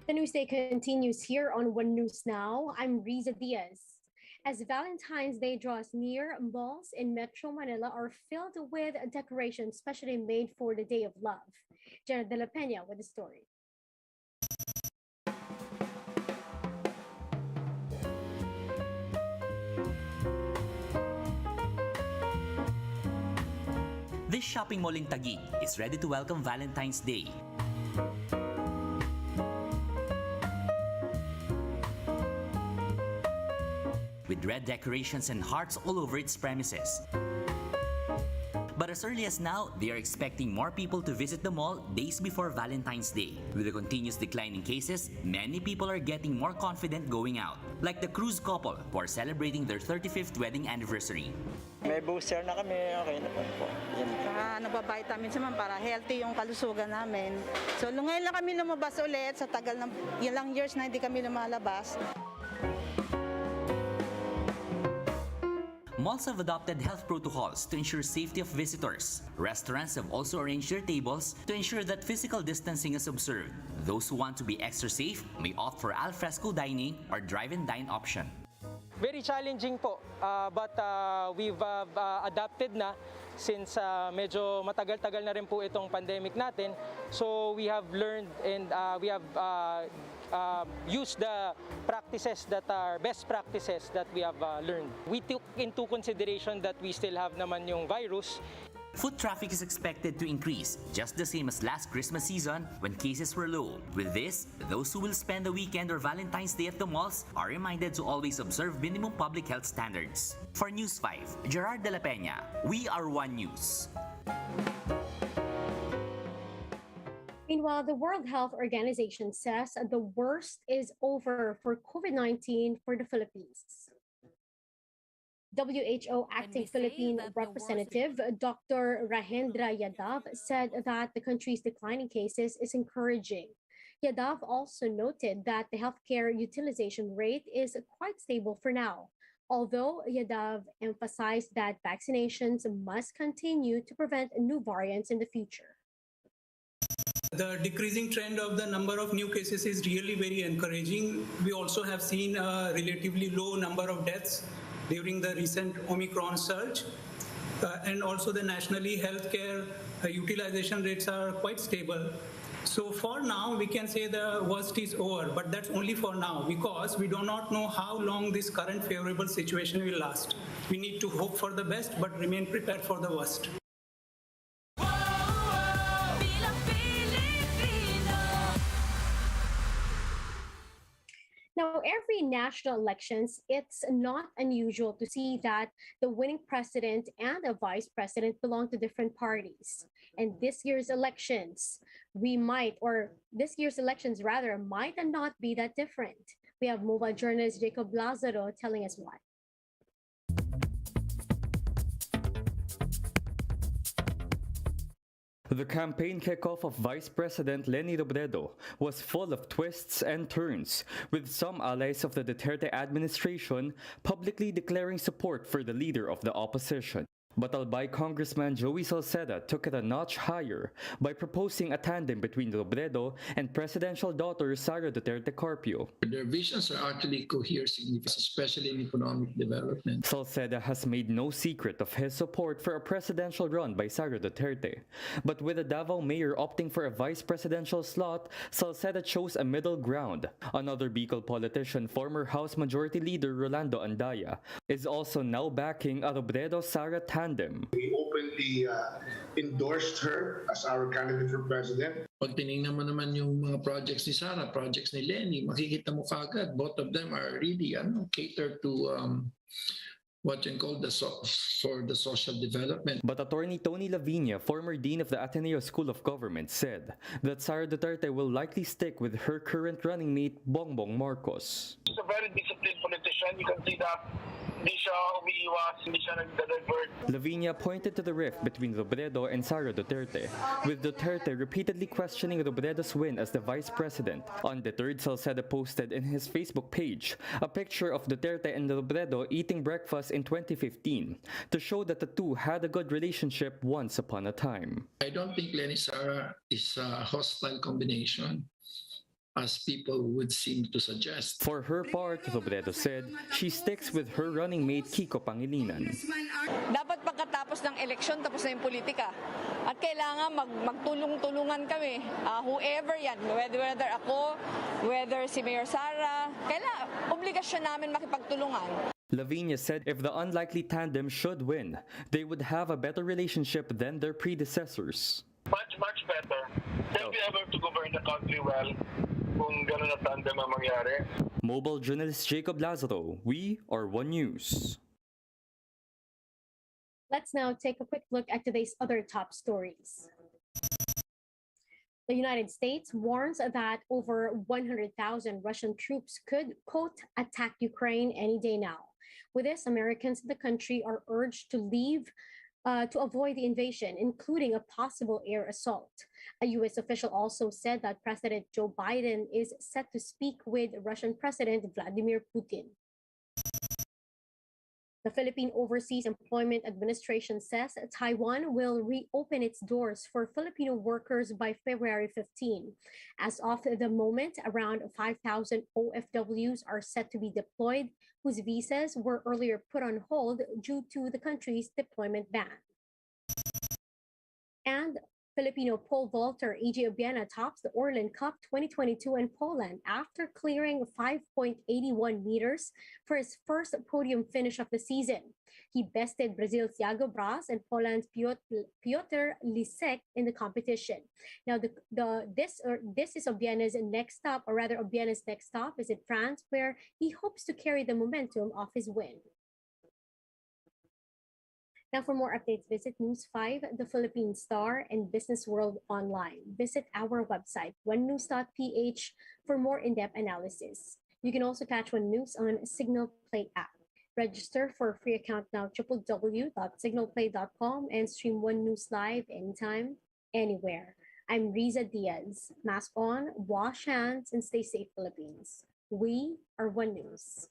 The newsday continues here on One News Now. I'm Riza Diaz. As Valentine's Day draws near, malls in Metro Manila are filled with decorations specially made for the Day of Love. Jenna De La Peña with the story. This shopping mall in Taguig is ready to welcome Valentine's Day. With red decorations and hearts all over its premises. But as early as now, they are expecting more people to visit the mall days before Valentine's Day. With the continuous decline in cases, many people are getting more confident going out. Like the Cruz couple who are celebrating their 35th wedding anniversary. May booster na kami, okay na po. Nagba-vitamins naman para healthy yung kalusugan namin. So ngayon lang kami lumabas ulit sa tagal ng ilang years na hindi kami lumalabas. Malls have adopted health protocols to ensure safety of visitors. Restaurants have also arranged their tables to ensure that physical distancing is observed. Those who want to be extra safe may opt for al fresco dining or drive-and-dine option. Very challenging po, but we've adapted na since medyo matagal-tagal na rin po itong pandemic natin. So we have learned and we have use the practices that are best practices that we have learned. We took into consideration that we still have naman yung virus. Foot traffic is expected to increase, just the same as last Christmas season when cases were low. With this, those who will spend the weekend or Valentine's Day at the malls are reminded to always observe minimum public health standards. For News 5, Gerard De La Peña, we are One News. Meanwhile, the World Health Organization says the worst is over for COVID-19 for the Philippines. WHO acting Philippine representative Dr. Rahendra Yadav said that the country's declining cases is encouraging. Yadav also noted that the healthcare utilization rate is quite stable for now, although Yadav emphasized that vaccinations must continue to prevent new variants in the future. The decreasing trend of the number of new cases is really very encouraging. We also have seen a relatively low number of deaths during the recent Omicron surge. And also the nationally healthcare utilization rates are quite stable. So for now, we can say the worst is over, but that's only for now because we do not know how long this current favorable situation will last. We need to hope for the best, but remain prepared for the worst. Now, every national elections, it's not unusual to see that the winning president and a vice president belong to different parties. And this year's elections, might not be that different. We have mobile journalist Jacob Lazaro telling us why. The campaign kickoff of Vice President Leni Robredo was full of twists and turns, with some allies of the Duterte administration publicly declaring support for the leader of the opposition. But Albay Congressman Joey Salceda took it a notch higher by proposing a tandem between Robredo and presidential daughter Sara Duterte Carpio. Their visions are actually cohere, especially in economic development. Salceda has made no secret of his support for a presidential run by Sara Duterte. But with the Davao mayor opting for a vice presidential slot, Salceda chose a middle ground. Another Bicol politician, former House Majority Leader Rolando Andaya, is also now backing a Robredo-Sara tandem. We openly endorsed her as our candidate for president. Pag tinignan mo naman yung mga projects ni Sara, projects ni Leni, makikita mo kagad, both of them are really catered to what you call for the social development. But Attorney Tony Lavinia, former dean of the Ateneo School of Government, said that Sara Duterte will likely stick with her current running mate, Bongbong Marcos. She's a very disciplined politician. You can see that hindi siya umiiwas, hindi siya nag-divert. Lavinia pointed to the rift between Robredo and Sara Duterte, with Duterte repeatedly questioning Robredo's win as the vice president. On the 3rd, Salceda posted in his Facebook page a picture of Duterte and Robredo eating breakfast in 2015 to show that the two had a good relationship once upon a time. I don't think Leni Sara is a hostile combination. as people would seem to suggest. For her part, Robredo said she sticks with her running mate Kiko Pangilinan. Dapat pagkatapos ng eleksyon, tapos na yung politika. At kailangan magtulong-tulungan kami. Whoever yan, whether ako, whether si Mayor Sara, kailangan, obligasyon namin makipagtulungan. Lavinia said if the unlikely tandem should win, they would have a better relationship than their predecessors. Much better. They'll be able to govern the country well kung gano'n na tandem ang mangyari. Mobile journalist Jacob Lazaro, we are One News. Let's now take a quick look at today's other top stories. The United States warns that over 100,000 Russian troops could, quote, attack Ukraine any day now. With this, Americans in the country are urged to leave to avoid the invasion, including a possible air assault. A U.S. official also said that President Joe Biden is set to speak with Russian President Vladimir Putin. The Philippine Overseas Employment Administration says Taiwan will reopen its doors for Filipino workers by February 15. As of the moment, around 5,000 OFWs are set to be deployed, whose visas were earlier put on hold due to the country's deployment ban. And Filipino pole vaulter AJ Obiena tops the Orlan Cup 2022 in Poland after clearing 5.81 meters for his first podium finish of the season. He bested Brazil's Thiago Braz and Poland's Piotr Lisek in the competition. Now, this is Obiena's next stop, or rather Obiena's next stop is in France, where he hopes to carry the momentum of his win. Now, for more updates, visit News 5, The Philippine Star, and Business World Online. Visit our website, onenews.ph, for more in-depth analysis. You can also catch One News on Signal Play app. Register for a free account now, www.signalplay.com, and stream One News live anytime, anywhere. I'm Riza Diaz. Mask on, wash hands, and stay safe, Philippines. We are One News.